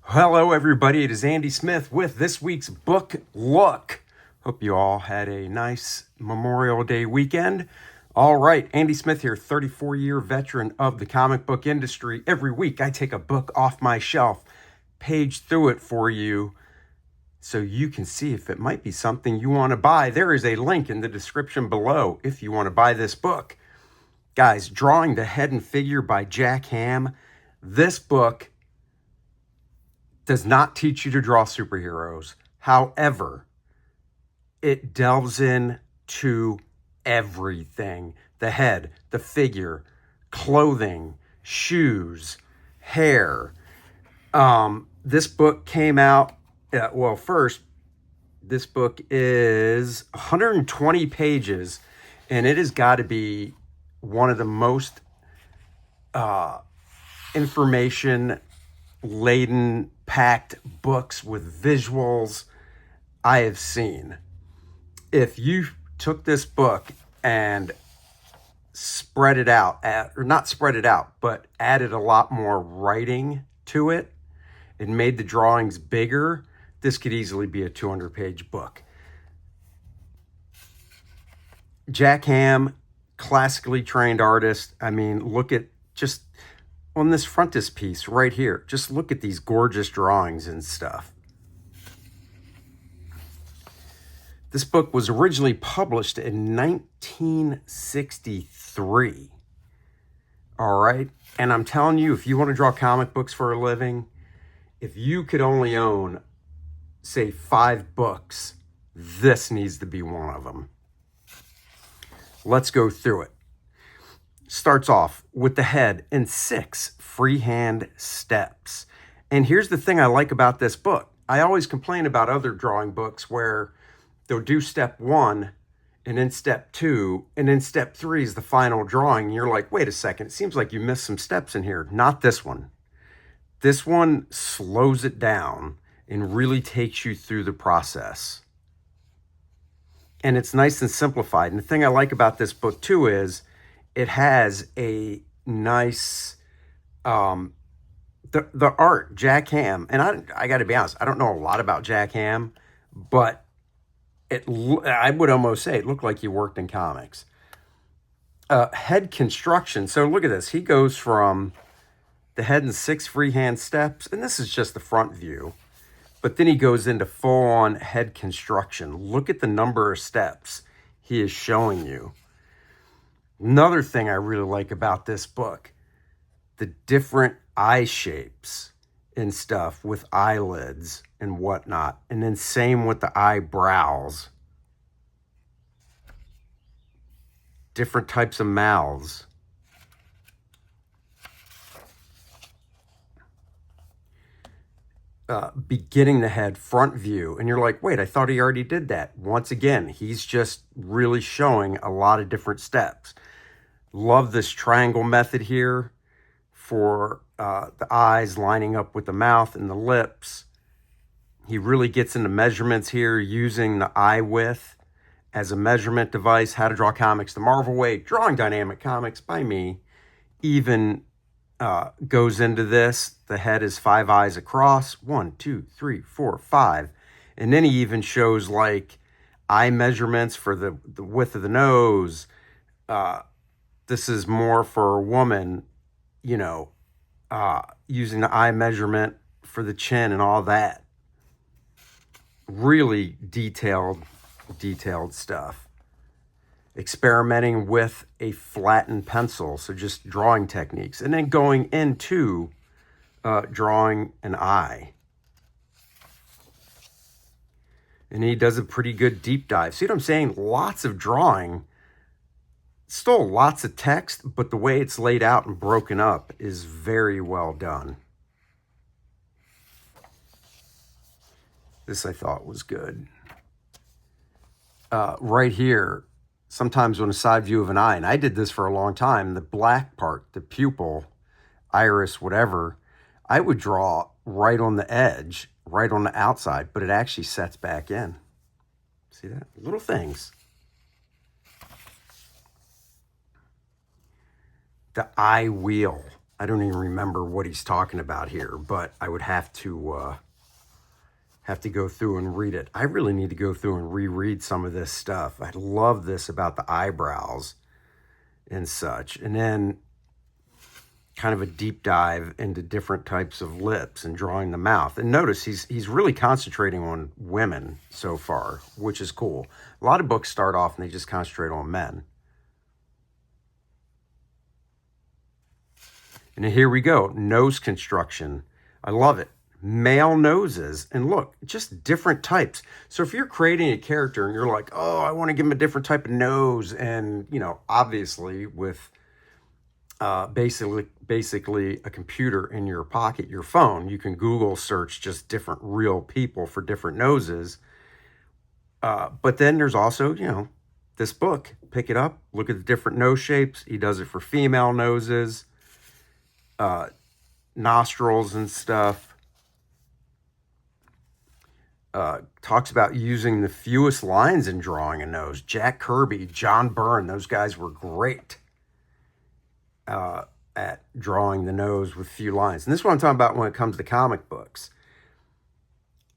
Hello, everybody. It is Andy Smith with this week's Book Look. Hope you all had a nice Memorial Day weekend. All right, Andy Smith here, 34-year veteran of the comic book industry. Every week, I take a book off my shelf, page through it for you, so you can see if it might be something you want to buy. There is a link in the description below if you want to buy this book. Guys, Drawing the Head and Figure by Jack Hamm. This book does not teach you to draw superheroes. However, it delves into everything. The head, the figure, clothing, shoes, hair. This book came out, first, this book is 120 pages, and it has got to be one of the most information-laden, packed books with visuals I have seen. If you took this book and spread it out, or not spread it out, but added a lot more writing to it and made the drawings bigger, this could easily be a 200-page book. Jack Hamm, classically trained artist. I mean, look at just on this frontispiece right here. Just look at these gorgeous drawings and stuff. This book was originally published in 1963. All right. And I'm telling you, if you want to draw comic books for a living, if you could only own, say, 5 books, this needs to be one of them. Let's go through it. Starts off with the head in 6 freehand steps. And here's the thing I like about this book. I always complain about other drawing books where they'll do step 1 and then step 2 and then step 3 is the final drawing. And you're like, wait a second, it seems like you missed some steps in here. Not this one. This one slows it down and really takes you through the process. And it's nice and simplified. And the thing I like about this book too is it has a nice, the art, Jack Hamm. And I got to be honest, I don't know a lot about Jack Hamm, but I would almost say it looked like he worked in comics. Head construction. So look at this. He goes from the head in 6 freehand steps, and this is just the front view. But then he goes into full-on head construction. Look at the number of steps he is showing you. Another thing I really like about this book, the different eye shapes and stuff with eyelids and whatnot. And then same with the eyebrows. Different types of mouths. Beginning the head, front view. And you're like, wait, I thought he already did that. Once again, he's just really showing a lot of different steps. Love this triangle method here for the eyes lining up with the mouth and the lips. He really gets into measurements here using the eye width as a measurement device. How to Draw Comics the Marvel Way, Drawing Dynamic Comics by me, even goes into this. The head is 5 eyes across. 1, 2, 3, 4, 5. And then he even shows like eye measurements for the width of the nose. This is more for a woman, you know, using the eye measurement for the chin and all that. Really detailed stuff. Experimenting with a flattened pencil, so just drawing techniques, and then going into drawing an eye. And he does a pretty good deep dive. See what I'm saying? Lots of drawing, still lots of text, but the way it's laid out and broken up is very well done. This I thought was good. Right here, sometimes on a side view of an eye, and I did this for a long time, the black part, the pupil, iris, whatever, I would draw right on the edge, right on the outside, but it actually sets back in. See that? Little things. The eye wheel. I don't even remember what he's talking about here, but I would have to go through and read it. I really need to go through and reread some of this stuff. I love this about the eyebrows and such. And then kind of a deep dive into different types of lips and drawing the mouth. And notice he's really concentrating on women so far, which is cool. A lot of books start off and they just concentrate on men. And here we go, nose construction. I love it. Male noses, and look, just different types. So if you're creating a character and you're like, oh, I want to give him a different type of nose, and obviously with basically a computer in your pocket, your phone, you can Google search just different real people for different noses. But then there's also, this book. Pick it up, look at the different nose shapes. He does it for female noses, nostrils and stuff. Talks about using the fewest lines in drawing a nose. Jack Kirby, John Byrne, those guys were great at drawing the nose with few lines. And this is what I'm talking about when it comes to comic books.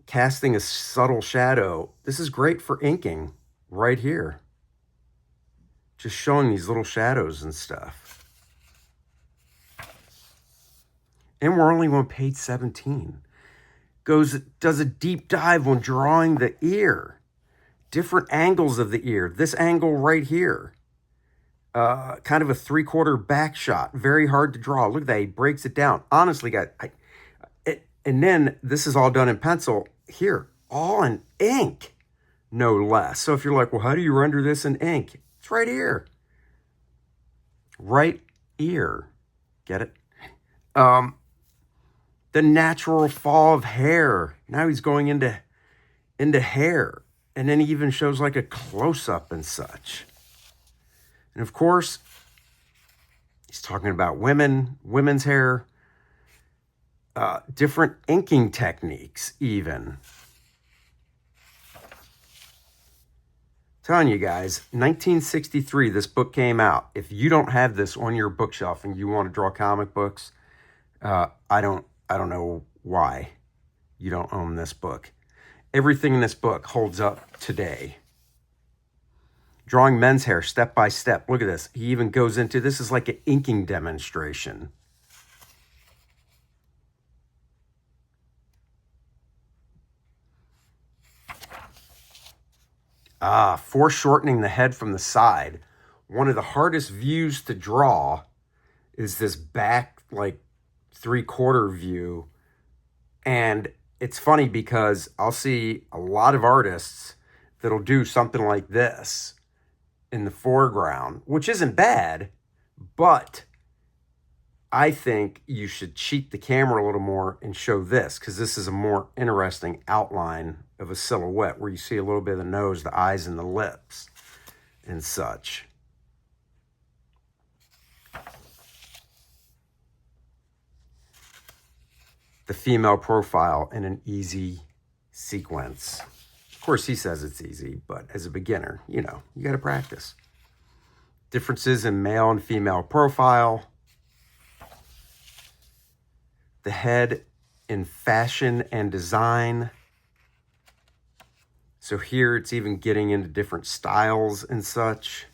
Casting a subtle shadow. This is great for inking right here. Just showing these little shadows and stuff. And we're only on page 17. Does a deep dive on drawing the ear. Different angles of the ear. This angle right here. Kind of a 3/4 back shot. Very hard to draw. Look at that. He breaks it down. Honestly, guys. And then this is all done in pencil. Here, all in ink. No less. So if you're like, well, how do you render this in ink? It's right here. Right ear. Get it? The natural fall of hair. Now he's going into hair. And then he even shows like a close-up and such. And of course, he's talking about women's hair, different inking techniques even. Telling you guys, 1963, this book came out. If you don't have this on your bookshelf and you want to draw comic books, I don't know why you don't own this book. Everything in this book holds up today. Drawing men's hair step by step. Look at this. He even goes into, this is like an inking demonstration. Foreshortening the head from the side. One of the hardest views to draw is this back, like 3/4 view. And it's funny because I'll see a lot of artists that'll do something like this in the foreground, which isn't bad, but I think you should cheat the camera a little more and show this, because this is a more interesting outline of a silhouette where you see a little bit of the nose, the eyes, and the lips and such. The female profile in an easy sequence. Of course, he says it's easy, but as a beginner, you got to practice. Differences in male and female profile. The head in fashion and design. So here it's even getting into different styles and such.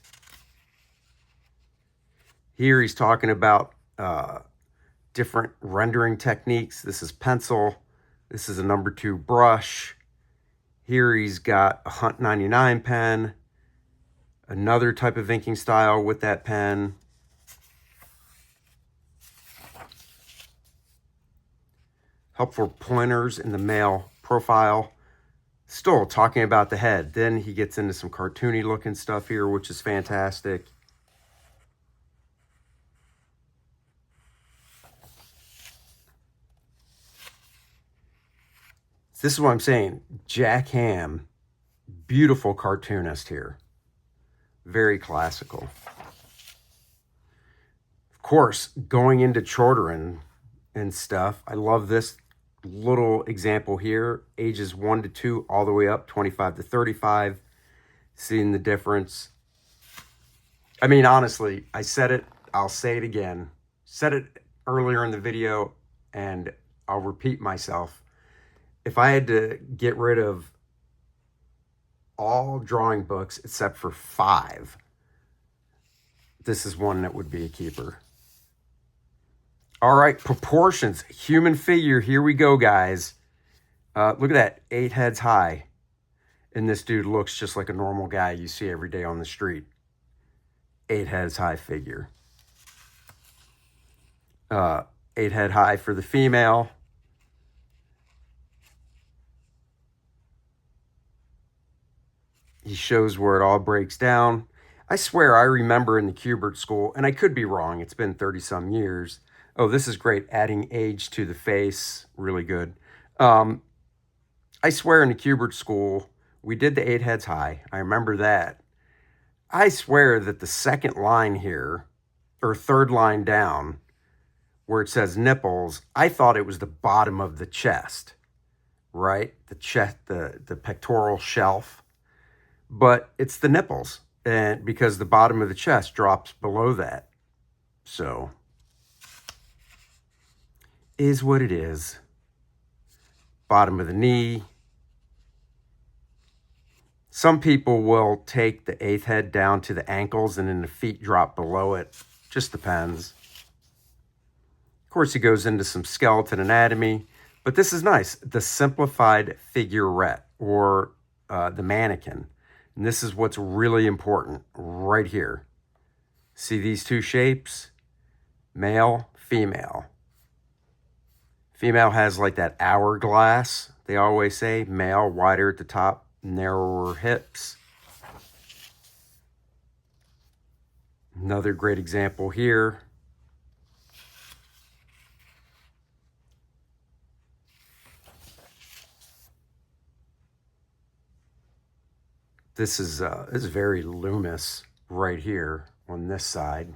Here he's talking about different rendering techniques. This is pencil. This is a number 2 brush. Here he's got a Hunt 99 pen. Another type of inking style with that pen. Helpful pointers in the male profile. Still talking about the head. Then he gets into some cartoony looking stuff here, which is fantastic. This is what I'm saying. Jack Hamm, beautiful cartoonist here. Very classical. Of course, going into children and stuff. I love this little example here. Ages 1 to 2 all the way up, 25 to 35. Seeing the difference. I mean, honestly, I said it. I'll say it again. Said it earlier in the video, and I'll repeat myself. If I had to get rid of all drawing books except for 5, this is one that would be a keeper. All right, proportions, human figure. Here we go, guys. Look at that, 8 heads high. And this dude looks just like a normal guy you see every day on the street. 8 heads high figure. 8 head high for the female. He shows where it all breaks down. I swear I remember in the Kubert school, and I could be wrong, it's been 30 some years. Oh, this is great, adding age to the face, really good. I swear in the Kubert school, we did the 8 heads high. I remember that. I swear that the second line here, or third line down, where it says nipples, I thought it was the bottom of the chest, right? The chest, the pectoral shelf. But it's the nipples, and because the bottom of the chest drops below that. So, is what it is. Bottom of the knee. Some people will take the 8th head down to the ankles and then the feet drop below it. Just depends. Of course, he goes into some skeleton anatomy, but this is nice. The simplified figurette, or the mannequin. And this is what's really important right here. See these 2 shapes? Male, female. Female has like that hourglass, they always say. Male, wider at the top, narrower hips. Another great example here. This is very Loomis right here on this side.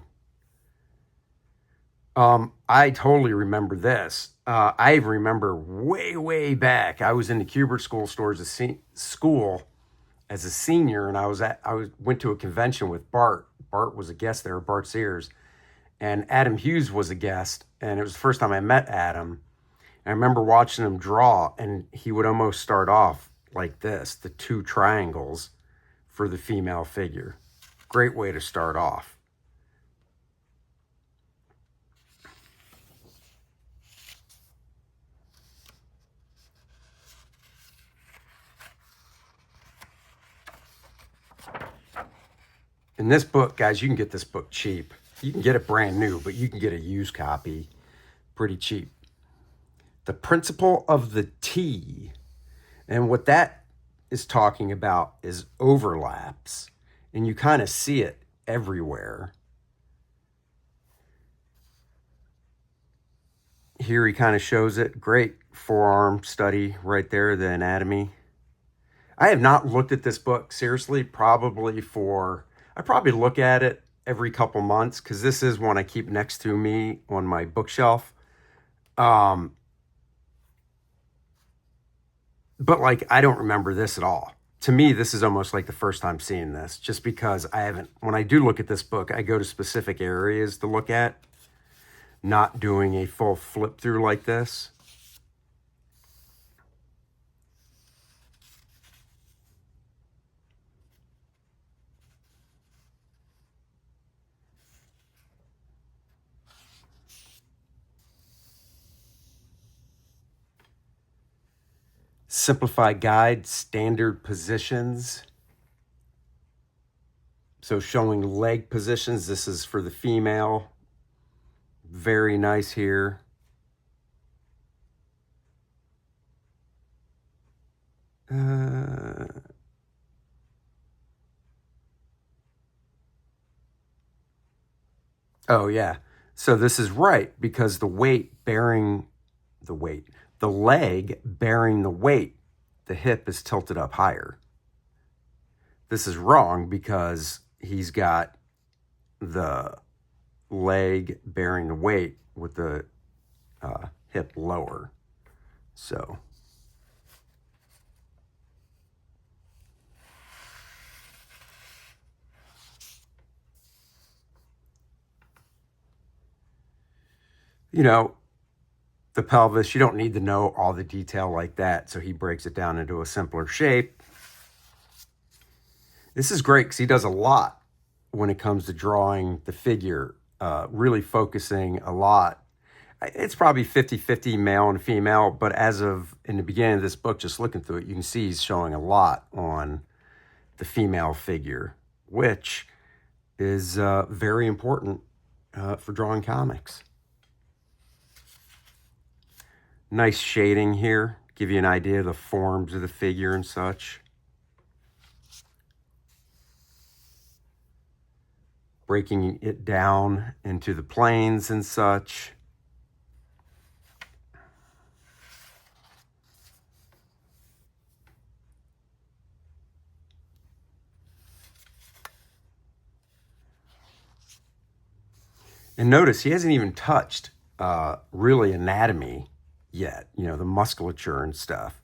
I totally remember this. I remember way back. I was in the Kubert school stores school as a senior, and I went to a convention with Bart. Bart was a guest there, Bart Sears, and Adam Hughes was a guest. And it was the first time I met Adam. I remember watching him draw, and he would almost start off like this, the 2 triangles for the female figure. Great way to start off. In this book, guys, you can get this book cheap. You can get it brand new, but you can get a used copy pretty cheap. The Principle of the T. And what that is talking about is overlaps. And you kind of see it everywhere. Here he kind of shows it. Great forearm study right there, the anatomy. I have not looked at this book seriously, I probably look at it every couple months, because this is one I keep next to me on my bookshelf. But like, I don't remember this at all. To me, this is almost like the first time seeing this, just because when I do look at this book, I go to specific areas to look at, not doing a full flip through like this. Simplified guide, standard positions. So showing leg positions. This is for the female. Very nice here. Oh yeah. So this is right, because the leg bearing the weight, the hip is tilted up higher. This is wrong, because he's got the leg bearing the weight with the hip lower. So you know, the pelvis. You don't need to know all the detail like that. So he breaks it down into a simpler shape. This is great because he does a lot when it comes to drawing the figure, really focusing a lot. It's probably 50-50 male and female, but as of in the beginning of this book, just looking through it, you can see he's showing a lot on the female figure, which is very important for drawing comics. Nice shading here, give you an idea of the forms of the figure and such. Breaking it down into the planes and such. And notice he hasn't even touched really anatomy yet, you know, the musculature and stuff.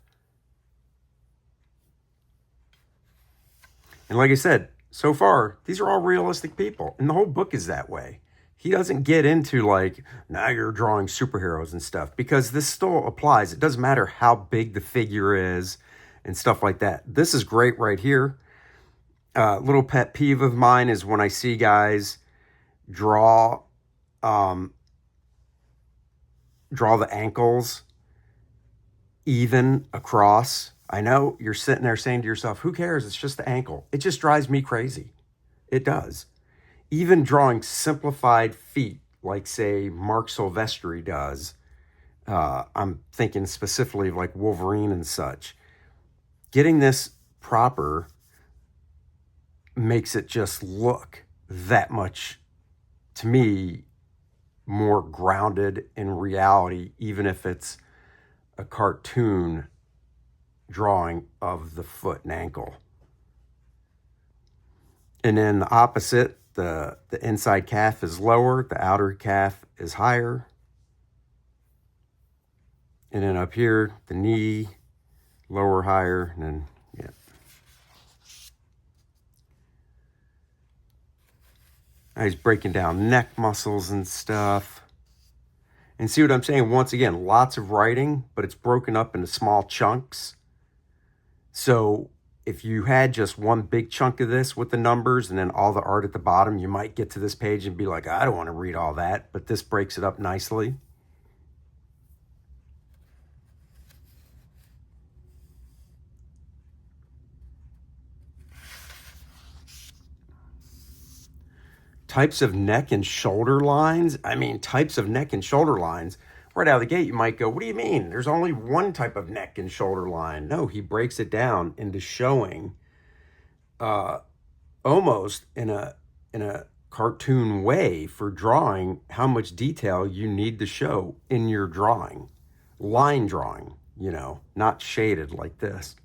And like I said, so far, these are all realistic people. And the whole book is that way. He doesn't get into like, now you're drawing superheroes and stuff, because this still applies. It doesn't matter how big the figure is and stuff like that. This is great right here. Little pet peeve of mine is when I see guys draw the ankles even across. I know you're sitting there saying to yourself, who cares? It's just the ankle. It just drives me crazy. It does. Even drawing simplified feet, like say Mark Silvestri does. I'm thinking specifically of like Wolverine and such. Getting this proper makes it just look that much, to me, more grounded in reality, even if it's a cartoon drawing of the foot and ankle. And then the opposite, the inside calf is lower, the outer calf is higher. And then up here, the knee, lower, higher, and then, yeah. Now he's breaking down neck muscles and stuff. And see what I'm saying? Once again, lots of writing, but it's broken up into small chunks. So if you had just one big chunk of this with the numbers and then all the art at the bottom, you might get to this page and be like, I don't want to read all that. But this breaks it up nicely. Types of neck and shoulder lines. I mean, types of neck and shoulder lines. Right out of the gate, you might go, what do you mean? There's only one type of neck and shoulder line. No, he breaks it down into showing almost in a cartoon way for drawing how much detail you need to show in your drawing. Line drawing, you know, not shaded like this.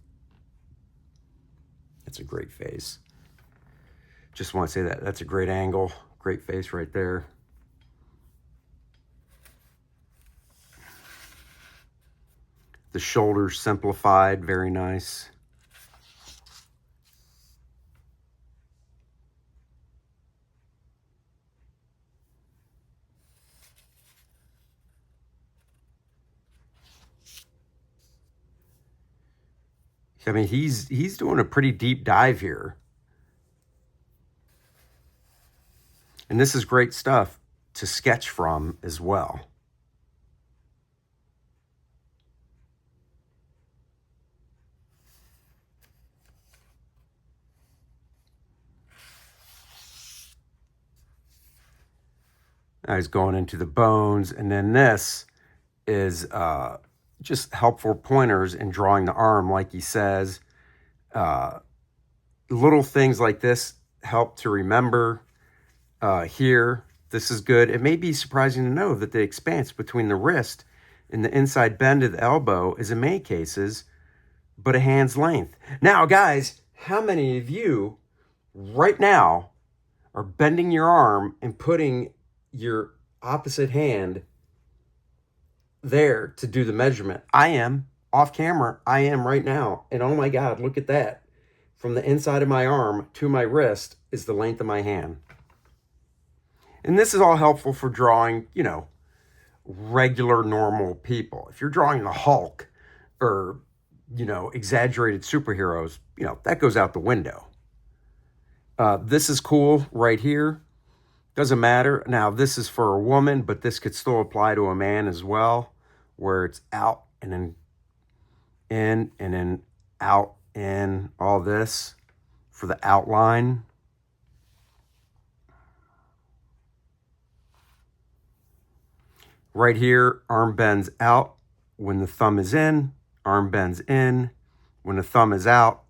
It's a great face. Just want to say that. That's a great angle. Great face right there. The shoulders simplified, very nice. I mean, he's doing a pretty deep dive here. And this is great stuff to sketch from as well. Now he's going into the bones, and then this is just helpful pointers in drawing the arm, like he says. Little things like this help to remember. Here, this is good. It may be surprising to know that the expanse between the wrist and the inside bend of the elbow is in many cases but a hand's length. Now, guys, how many of you right now are bending your arm and putting your opposite hand there to do the measurement? I am. Off camera, I am right now. And oh my God, look at that. From the inside of my arm to my wrist is the length of my hand. And this is all helpful for drawing, you know, regular, normal people. If you're drawing the Hulk or, exaggerated superheroes, that goes out the window. This is cool right here. Doesn't matter. Now, this is for a woman, but this could still apply to a man as well, where it's out and then in and then out in, all this for the outline. Right here, arm bends out when the thumb is in, arm bends in when the thumb is out.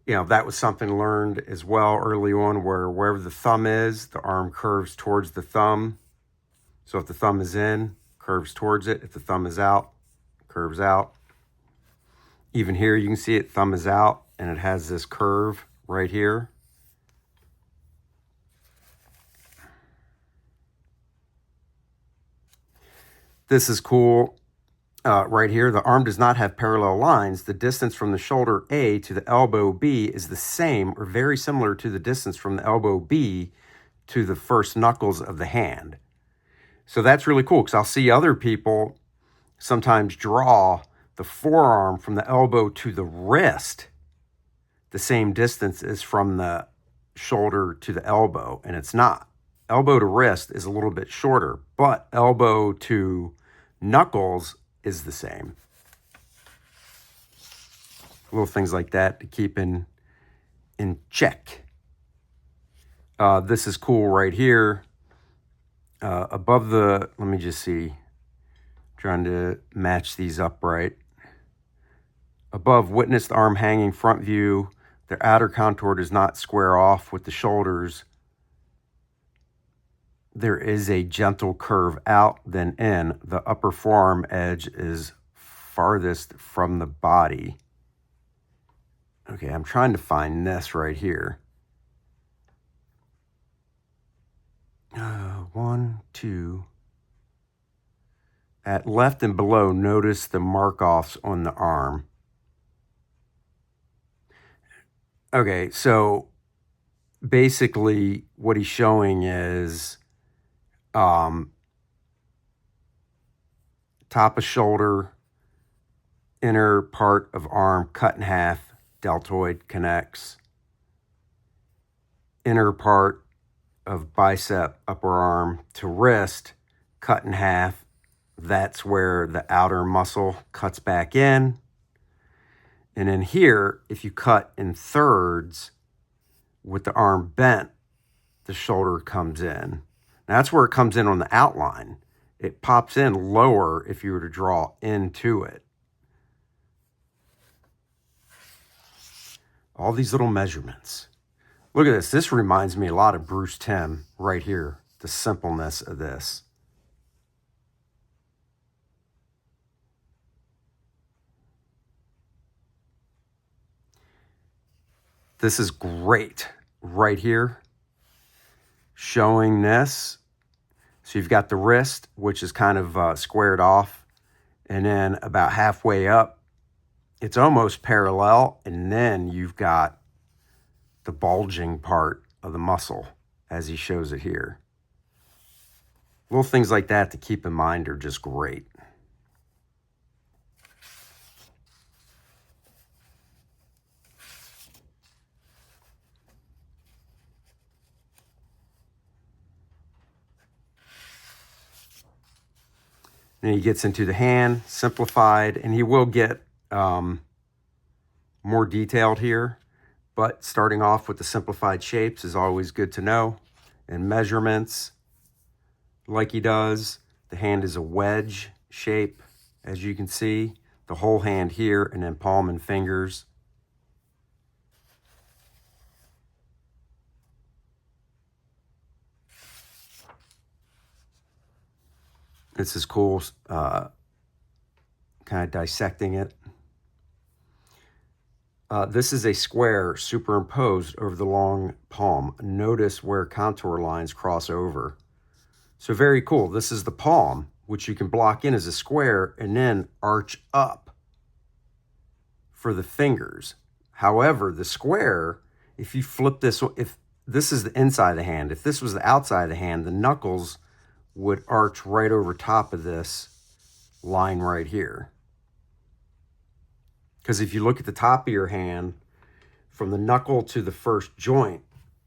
That was something learned as well early on, where wherever the thumb is, the arm curves towards the thumb. So if the thumb is in, curves towards it. If the thumb is out, curves out. Even here, you can see it, thumb is out, and it has this curve right here. This is cool. Right here, the arm does not have parallel lines. The distance from the shoulder A to the elbow B is the same or very similar to the distance from the elbow B to the first knuckles of the hand. So that's really cool, because I'll see other people sometimes draw the forearm from the elbow to the wrist the same distance as from the shoulder to the elbow, and it's not. Elbow to wrist is a little bit shorter, but elbow to knuckles is the same. Little things like that to keep in check. This is cool right here. Above the, let me just see, trying to match these up right. Above, witness the arm hanging front view. The outer contour does not square off with the shoulders. There is a gentle curve out, then in. The upper forearm edge is farthest from the body. Okay, I'm trying to find this right here. 1, 2. At left and below, notice the mark-offs on the arm. Okay, so basically what he's showing is top of shoulder, inner part of arm cut in half, deltoid connects. Inner part of bicep, upper arm to wrist, cut in half. That's where the outer muscle cuts back in. And in here, if you cut in thirds with the arm bent, the shoulder comes in. Now, that's where it comes in on the outline. It pops in lower if you were to draw into it. All these little measurements. Look at this. This reminds me a lot of Bruce Timm right here, the simpleness of this. This is great right here, showing this. So you've got the wrist, which is kind of squared off, and then about halfway up, it's almost parallel, and then you've got the bulging part of the muscle as he shows it here. Little things like that to keep in mind are just great. Then he gets into the hand, simplified, and he will get more detailed here. But starting off with the simplified shapes is always good to know. And measurements, like he does. The hand is a wedge shape, as you can see. The whole hand here, and then palm and fingers. This is cool, kind of dissecting it. This is a square superimposed over the long palm. Notice where contour lines cross over. So very cool. This is the palm, which you can block in as a square and then arch up for the fingers. However, the square, if you flip this, if this is the inside of the hand, if this was the outside of the hand, the knuckles would arch right over top of this line right here. Because if you look at the top of your hand, from the knuckle to the first joint,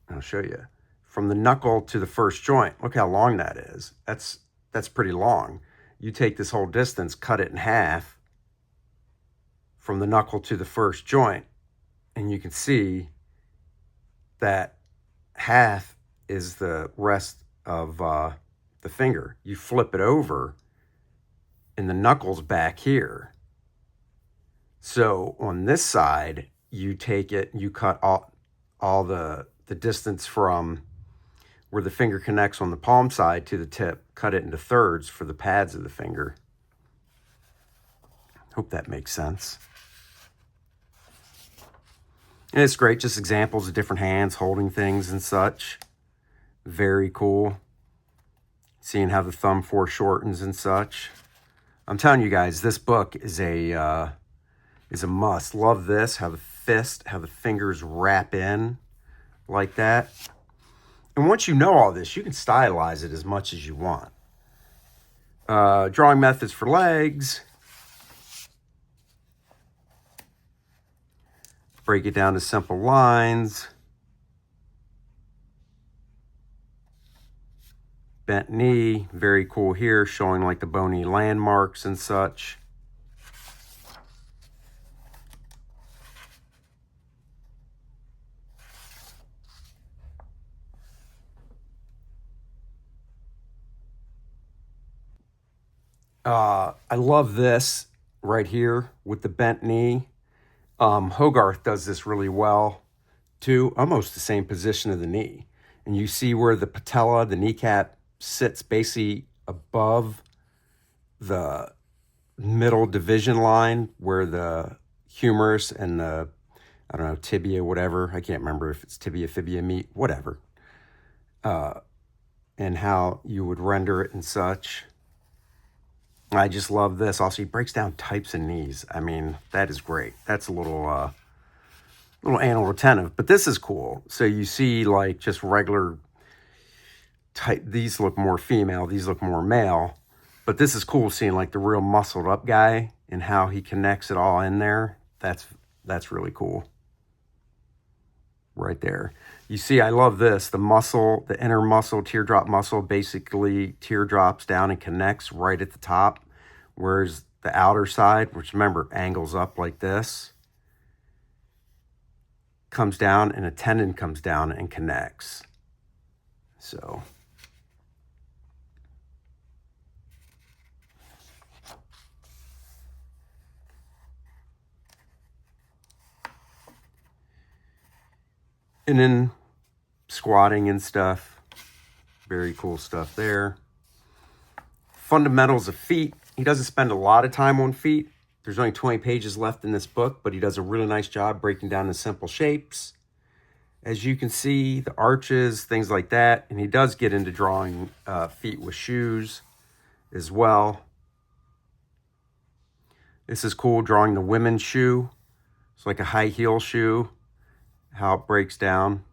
I'll show you, from the knuckle to the first joint, look how long that is. That's pretty long. You take this whole distance, cut it in half from the knuckle to the first joint, and you can see that half is the rest of the finger. You flip it over and the knuckles back here. So on this side, you take it, you cut all the distance from where the finger connects on the palm side to the tip, cut it into thirds for the pads of the finger. Hope that makes sense. And it's great, just examples of different hands holding things and such. Very cool. Seeing how the thumb foreshortens and such. I'm telling you guys, this book is a must. Love this, how the fingers wrap in like that. And once you know all this, you can stylize it as much as you want. Drawing methods for legs. Break it down to simple lines. Bent knee, very cool here, showing like the bony landmarks and such. I love this right here with the bent knee. Hogarth does this really well too, almost the same position of the knee. And you see where the patella, the kneecap, sits basically above the middle division line where the humerus and the, I don't know, tibia, whatever. I can't remember if it's tibia, fibia, meat, whatever. And how you would render it and such. I just love this. Also, he breaks down types of knees. I mean, that is great. That's a little anal retentive, but this is cool. So you see like just regular type. These look more female. These look more male. But this is cool seeing like the real muscled up guy and how he connects it all in there. That's really cool. Right there. You see, I love this. The muscle, the inner muscle, teardrop muscle, basically teardrops down and connects right at the top. Whereas the outer side, which remember, angles up like this, comes down and a tendon comes down and connects. So. And then squatting and stuff. Very cool stuff there. Fundamentals of feet. He doesn't spend a lot of time on feet. There's only 20 pages left in this book, but he does a really nice job breaking down the simple shapes. As you can see, the arches, things like that. And he does get into drawing feet with shoes as well. This is cool, drawing the women's shoe. It's like a high heel shoe, how it breaks down.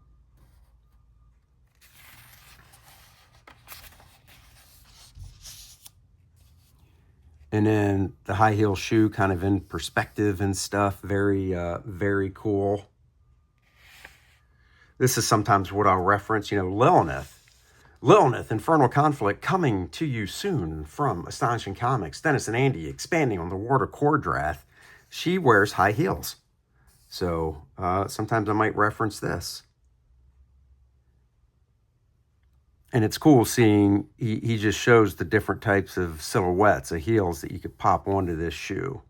And then the high heel shoe kind of in perspective and stuff. Very, very cool. This is sometimes what I'll reference, you know, Lilith, Infernal Conflict, coming to you soon from Astonishing Comics. Dennis and Andy expanding on the Warder Cordrath. She wears high heels. So sometimes I might reference this. And it's cool seeing, he just shows the different types of silhouettes of heels that you could pop onto this shoe.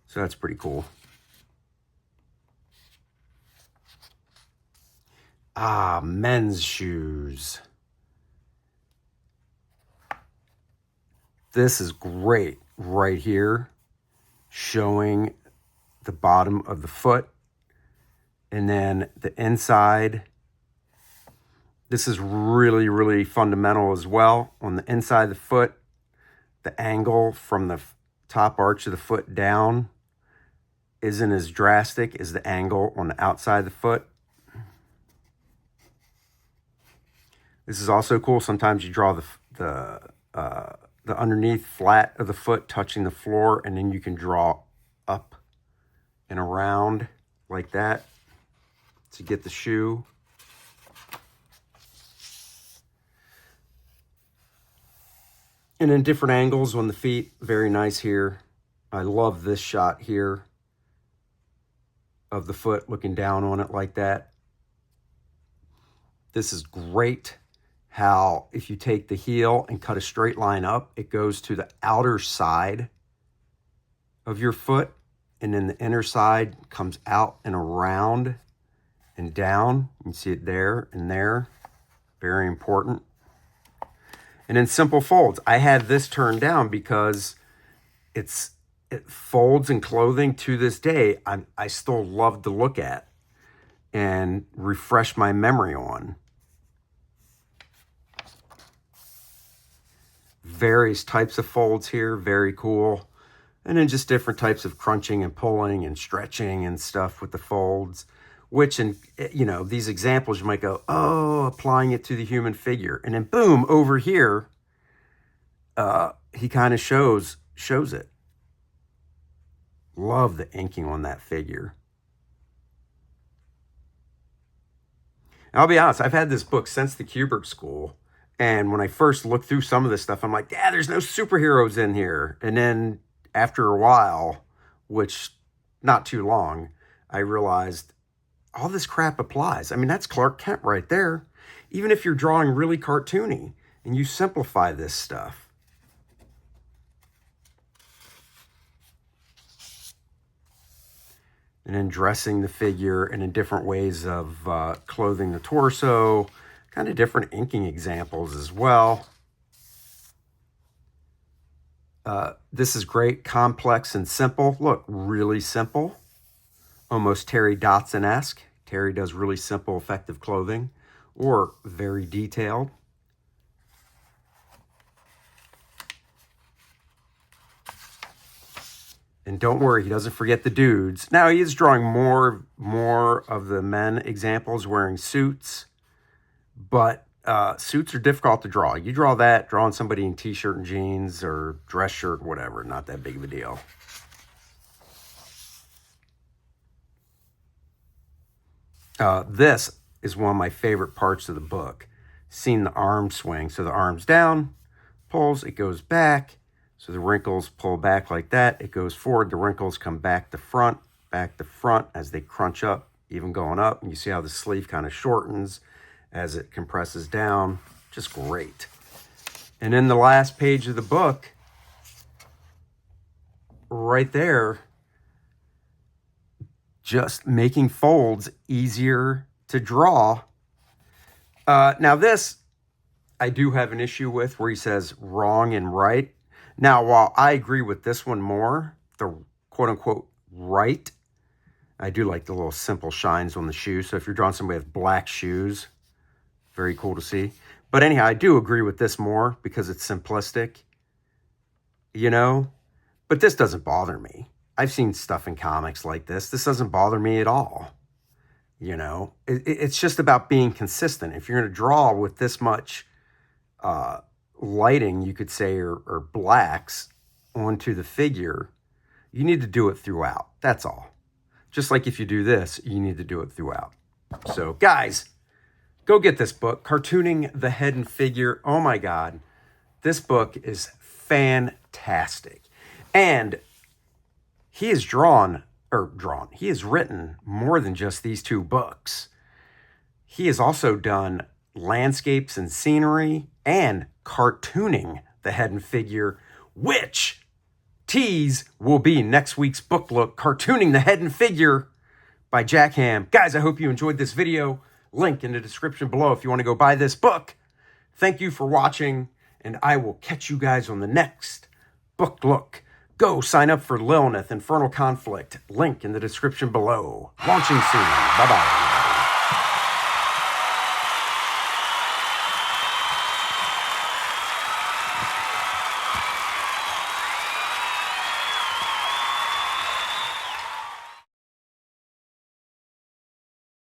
So that's pretty cool. Men's shoes. This is great right here, showing the bottom of the foot and then the inside. This is really, really fundamental as well. On the inside of the foot, the angle from the top arch of the foot down isn't as drastic as the angle on the outside of the foot. This is also cool. Sometimes you draw the underneath flat of the foot touching the floor, and then you can draw up and around like that to get the shoe. And in different angles on the feet, very nice here. I love this shot here of the foot looking down on it like that. This is great how if you take the heel and cut a straight line up, it goes to the outer side of your foot, and then the inner side comes out and around and down. You can see it there and there. Very important. And in simple folds, I had this turned down because it folds in clothing to this day. I still love to look at and refresh my memory on. Various types of folds here, very cool. And then just different types of crunching and pulling and stretching and stuff with the folds, which, in, you know, these examples you might go, oh, applying it to the human figure. And then boom, over here, he kind of shows it. Love the inking on that figure. And I'll be honest, I've had this book since the Kubert School. And when I first looked through some of this stuff, I'm like, yeah, there's no superheroes in here. And then after a while, which not too long, I realized all this crap applies. I mean, that's Clark Kent right there. Even if you're drawing really cartoony and you simplify this stuff. And then dressing the figure and in different ways of clothing the torso, kind of different inking examples as well. This is great, complex and simple. Look, really simple, almost Terry Dodson-esque. Terry does really simple, effective clothing, or very detailed. And don't worry, he doesn't forget the dudes. Now, he is drawing more of the men examples wearing suits, but suits are difficult to draw. You draw that, drawing somebody in t-shirt and jeans or dress shirt, whatever, not that big of a deal. This is one of my favorite parts of the book. Seeing the arm swing. So the arm's down, pulls, it goes back. So the wrinkles pull back like that. It goes forward. The wrinkles come back to front as they crunch up, even going up. And you see how the sleeve kind of shortens as it compresses down. Just great. And in the last page of the book, right there, just making folds easier to draw. Now this, I do have an issue with where he says wrong and right. Now, while I agree with this one more, the quote-unquote right, I do like the little simple shines on the shoe. So if you're drawing somebody with black shoes, very cool to see. But anyhow, I do agree with this more because it's simplistic, you know. But this doesn't bother me. I've seen stuff in comics like this. This doesn't bother me at all, you know. It's just about being consistent. If you're going to draw with this much lighting, you could say, or blacks onto the figure, you need to do it throughout. That's all. Just like if you do this, you need to do it throughout. So guys, go get this book, Cartooning the Head and Figure. Oh my God, this book is fantastic. And he has he has written more than just these two books. He has also done landscapes and scenery and cartooning the head and figure, which tease will be next week's book look, Cartooning the Head and Figure by Jack Hamm. Guys, I hope you enjoyed this video. Link in the description below if you want to go buy this book. Thank you for watching, and I will catch you guys on the next book look. Go sign up for Lilith Infernal Conflict. Link in the description below. Launching soon. Bye-bye.